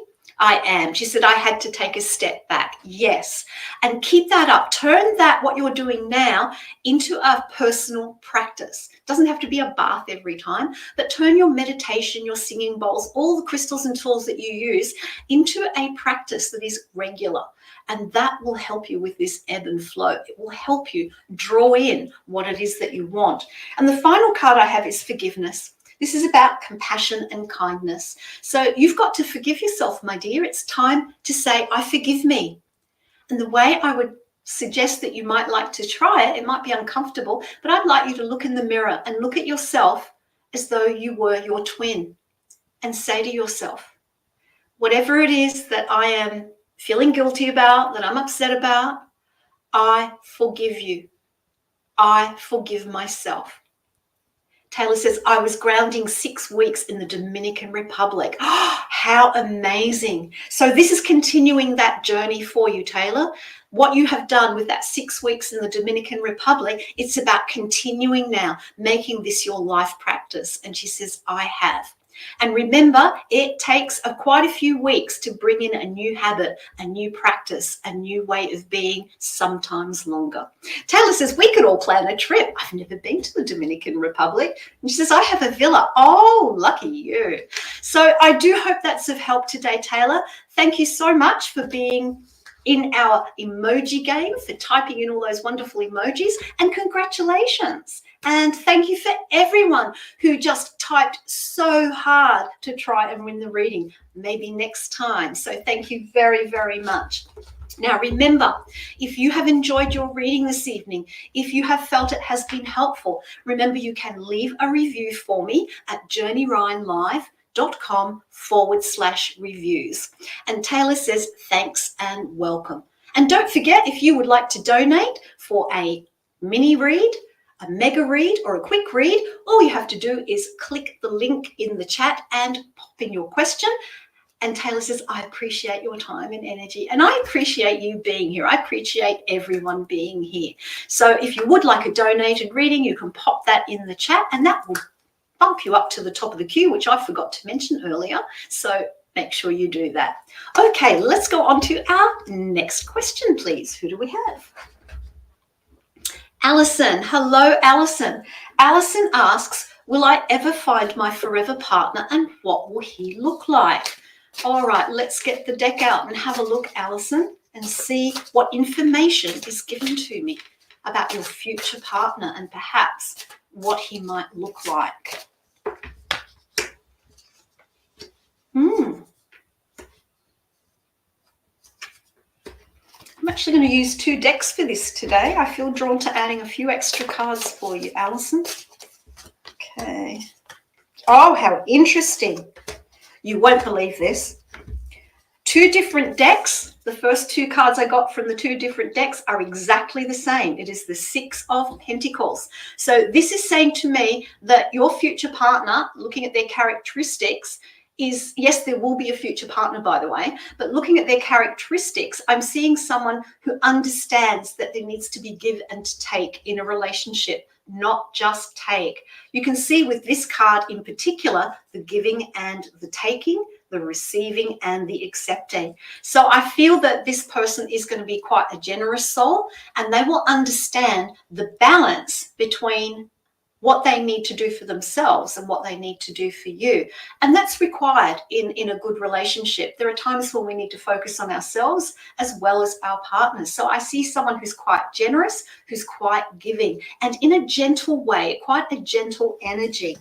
I am. She said, I had to take a step back. Yes. And keep that up. Turn that, what you're doing now, into a personal practice. It doesn't have to be a bath every time, but turn your meditation, your singing bowls, all the crystals and tools that you use into a practice that is regular. And that will help you with this ebb and flow. It will help you draw in what it is that you want. And the final card I have is forgiveness. This is about compassion and kindness. So you've got to forgive yourself, my dear. It's time to say, I forgive me. And the way I would suggest that you might like to try it, it might be uncomfortable, but I'd like you to look in the mirror and look at yourself as though you were your twin and say to yourself, whatever it is that I am feeling guilty about, that I'm upset about, I forgive you. I forgive myself. Taylor says, I was grounding 6 weeks in the Dominican Republic. Oh, how amazing. So this is continuing that journey for you, Taylor. What you have done with that 6 weeks in the Dominican Republic, it's about continuing now, making this your life practice. And she says, I have. And remember, it takes quite a few weeks to bring in a new habit, a new practice, a new way of being, sometimes longer. Taylor says, we could all plan a trip. I've never been to the Dominican Republic. And she says, I have a villa. Oh, lucky you. So I do hope that's of help today, Taylor. Thank you so much for being in our emoji game, for typing in all those wonderful emojis, and congratulations. And thank you for everyone who just typed so hard to try and win the reading. Maybe next time. So thank you very, very much. Now, remember, if you have enjoyed your reading this evening, if you have felt it has been helpful, remember you can leave a review for me at journeyryanlive.com/reviews. And Taylor says, thanks and welcome. And don't forget, if you would like to donate for a mini read, a mega read, or a quick read, all you have to do is click the link in the chat and pop in your question. And Taylor says, I appreciate your time and energy. And I appreciate you being here. I appreciate everyone being here. So if you would like a donated reading, you can pop that in the chat and that will bump you up to the top of the queue, which I forgot to mention earlier. So make sure you do that. Okay, let's go on to our next question, please. Who do we have? Alison. Hello, Alison. Alison asks, will I ever find my forever partner and what will he look like? All right, let's get the deck out and have a look, Alison, and see what information is given to me about your future partner and perhaps what he might look like. I'm actually going to use 2 decks for this today. I feel drawn to adding a few extra cards for you, Alison. Okay. Oh, how interesting. You won't believe this. 2 different decks. The first 2 cards I got from the 2 different decks are exactly the same. It is the 6 of Pentacles. So this is saying to me that your future partner, looking at their characteristics, is, yes, there will be a future partner, by the way, but looking at their characteristics, I'm seeing someone who understands that there needs to be give and take in a relationship, not just take. You can see with this card in particular, the giving and the taking, the receiving and the accepting. So I feel that this person is going to be quite a generous soul, and they will understand the balance between what they need to do for themselves and what they need to do for you. And that's required in a good relationship. There are times when we need to focus on ourselves as well as our partners. So I see someone who's quite generous, who's quite giving, and in a gentle way, quite a gentle energy.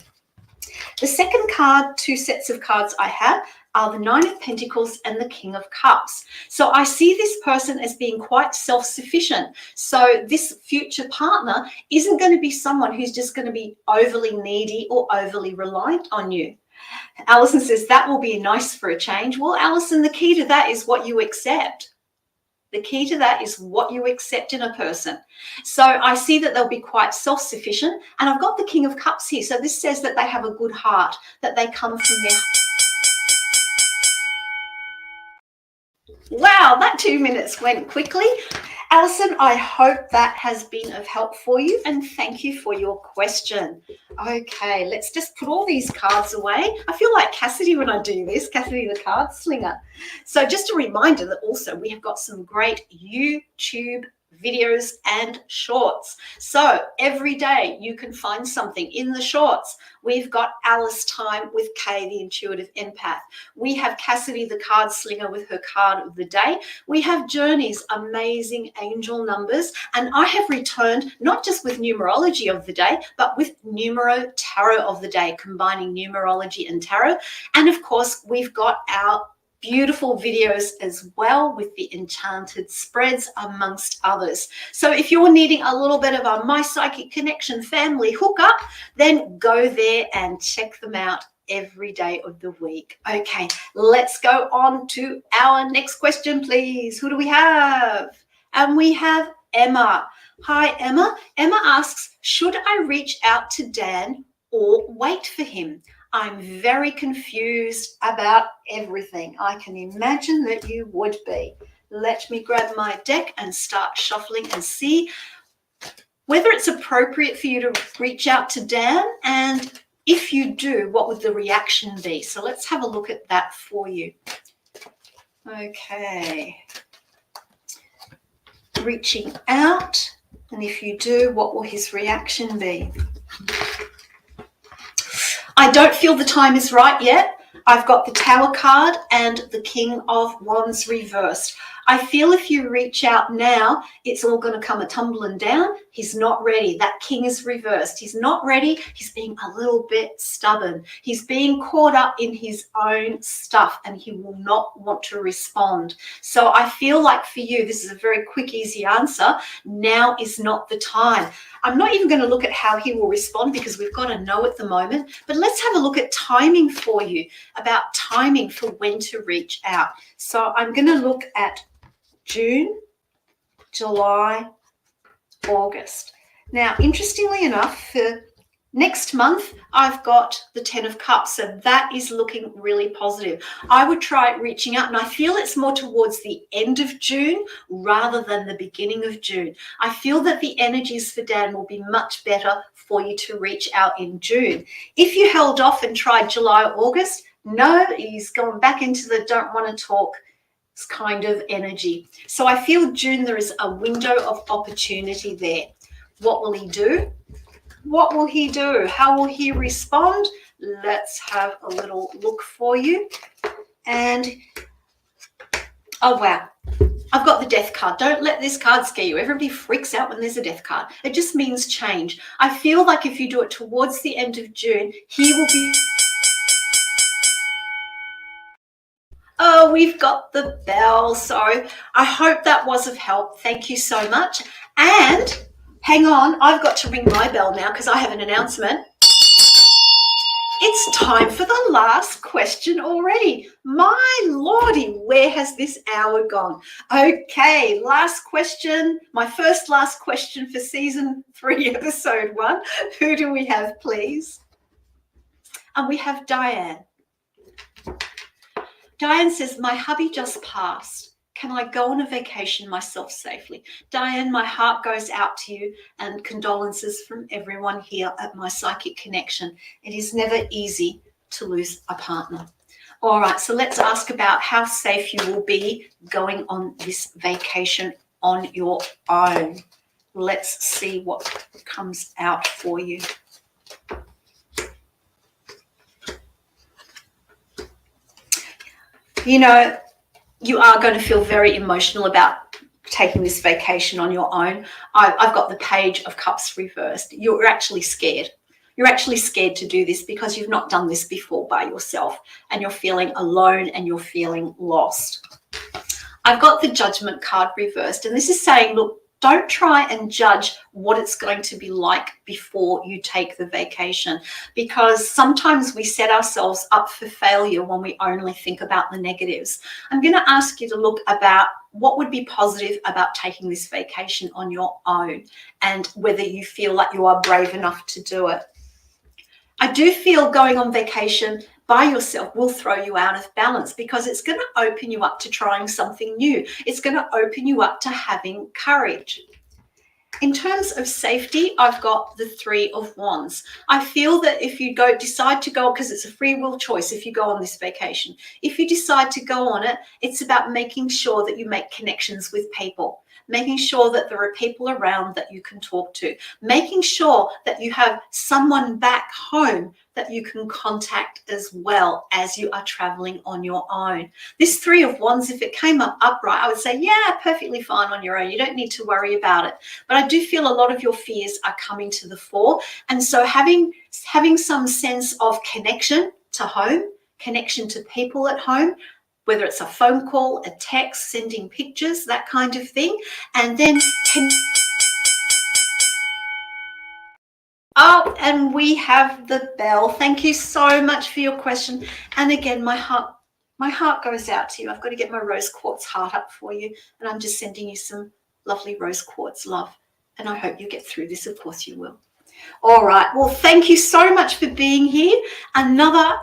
The second card, 2 sets of cards I have, are the 9 of Pentacles and the King of Cups. So I see this person as being quite self-sufficient. So this future partner isn't going to be someone who's just going to be overly needy or overly reliant on you. Alison says that will be nice for a change. Well, Alison, the key to that is what you accept. The key to that is what you accept in a person. So I see that they'll be quite self-sufficient. And I've got the King of Cups here. So this says that they have a good heart, that they come from their... Wow, that 2 minutes went quickly. Alison, I hope that has been of help for you, and thank you for your question. Okay, let's just put all these cards away. I feel like Cassidy when I do this, Cassidy the card slinger. So just a reminder that also we have got some great YouTube videos and shorts. So every day you can find something in the shorts. We've got Alice Time with Kay, the intuitive empath. We have Cassidy, the card slinger, with her card of the day. We have Journey's amazing angel numbers. And I have returned not just with numerology of the day, but with numero tarot of the day, combining numerology and tarot. And of course, we've got our beautiful videos as well with the enchanted spreads, amongst others. So if you're needing a little bit of a My Psychic Connection family hookup, then go there and check them out every day of the week. Okay, let's go on to our next question, please. Who do we have? And we have Emma. Hi, Emma. Emma asks, should I reach out to Dan or wait for him? I'm very confused about everything. I can imagine that you would be. Let me grab my deck and start shuffling and see whether it's appropriate for you to reach out to Dan, and if you do, what would the reaction be? So let's have a look at that for you. Okay. Reaching out, and if you do, what will his reaction be? I don't feel the time is right yet. I've got the Tower card and the King of Wands reversed. I feel if you reach out now, it's all going to come a-tumbling down. He's not ready. That King is reversed. He's not ready. He's being a little bit stubborn. He's being caught up in his own stuff, and he will not want to respond. So I feel like for you, this is a very quick, easy answer. Now is not the time. I'm not even going to look at how he will respond because we've got to know at the moment. But let's have a look at timing for you, about timing for when to reach out. So I'm going to look at June, July, August. Now, interestingly enough, for next month, I've got the 10 of Cups, so that is looking really positive. I would try reaching out, and I feel it's more towards the end of June rather than the beginning of June. I feel that the energies for Dan will be much better for you to reach out in June. If you held off and tried July or August, no, he's gone back into the don't want to talk kind of energy. So I feel June, there is a window of opportunity there. What will he do? What will he do? How will he respond? Let's have a little look for you. And, oh, wow. I've got the Death card. Don't let this card scare you. Everybody freaks out when there's a Death card. It just means change. I feel like if you do it towards the end of June, he will be... Oh, we've got the bell. So I hope that was of help. Thank you so much. And hang on, I've got to ring my bell now because I have an announcement. It's time for the last question already. My lordy, where has this hour gone? Okay, last question. My first last question for season 3, episode 1. Who do we have, please? And we have Diane. Diane says, my hubby just passed. Can I go on a vacation myself safely? Diane, my heart goes out to you, and condolences from everyone here at My Psychic Connection. It is never easy to lose a partner. All right, so let's ask about how safe you will be going on this vacation on your own. Let's see what comes out for you. You know, you are going to feel very emotional about taking this vacation on your own. I've got the Page of Cups reversed. You're actually scared. You're actually scared to do this because you've not done this before by yourself, and you're feeling alone and you're feeling lost. I've got the Judgment card reversed, and this is saying, look, don't try and judge what it's going to be like before you take the vacation, because sometimes we set ourselves up for failure when we only think about the negatives. I'm going to ask you to look about what would be positive about taking this vacation on your own and whether you feel like you are brave enough to do it. I do feel going on vacation by yourself will throw you out of balance, because it's going to open you up to trying something new. It's going to open you up to having courage. In terms of safety, I've got the Three of Wands. I feel that if you decide to go, because it's a free will choice if you go on this vacation, if you decide to go on it, it's about making sure that you make connections with people, making sure that there are people around that you can talk to, making sure that you have someone back home that you can contact as well as you are traveling on your own. This Three of Wands, if it came up upright, I would say, yeah, perfectly fine on your own. You don't need to worry about it. But I do feel a lot of your fears are coming to the fore. And so having some sense of connection to home, connection to people at home, whether it's a phone call, a text, sending pictures, that kind of thing. And then oh, and we have the bell. Thank you so much for your question. And again, my heart goes out to you. I've got to get my rose quartz heart up for you. And I'm just sending you some lovely rose quartz love. And I hope you get through this. Of course you will. All right. Well, thank you so much for being here. Another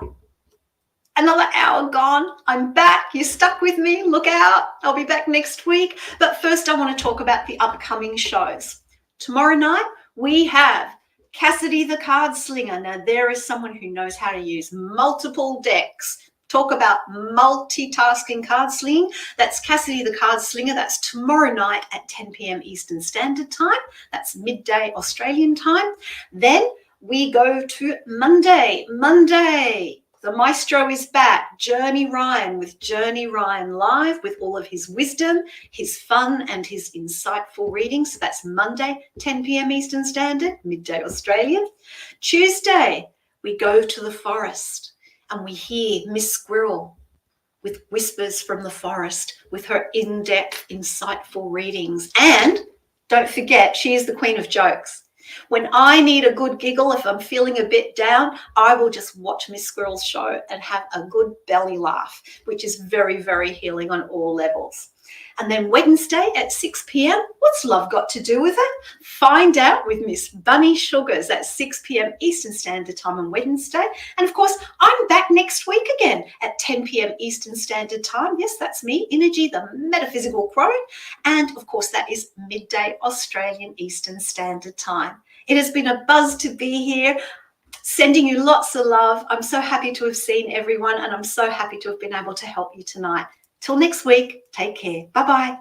hour gone. I'm back. You're stuck with me. Look out. I'll be back next week. But first, I want to talk about the upcoming shows. Tomorrow night, we have Cassidy the Card Slinger. Now, there is someone who knows how to use multiple decks. Talk about multitasking card slinging. That's Cassidy the Card Slinger. That's tomorrow night at 10 p.m. Eastern Standard Time. That's midday Australian time. Then we go to Monday. The maestro is back, Journey Ryan, with Journey Ryan Live, with all of his wisdom, his fun, and his insightful readings. So that's Monday, 10 p.m. Eastern Standard, midday Australian. Tuesday, we go to the forest and we hear Miss Squirrel with Whispers from the Forest, with her in-depth, insightful readings. And don't forget, she is the Queen of Jokes. When I need a good giggle, if I'm feeling a bit down, I will just watch Miss Squirrel's show and have a good belly laugh, which is very, very healing on all levels. And then Wednesday at 6 p.m, what's love got to do with it? Find out with Miss Bunny Sugars at 6 p.m. Eastern Standard Time on Wednesday. And of course, I'm back next week again at 10 p.m. Eastern Standard Time. Yes, that's me, Innerji the Metaphysical Crone. And of course, that is midday Australian Eastern Standard Time. It has been a buzz to be here. Sending you lots of love. I'm so happy to have seen everyone, and I'm so happy to have been able to help you tonight. Till next week, take care. Bye-bye.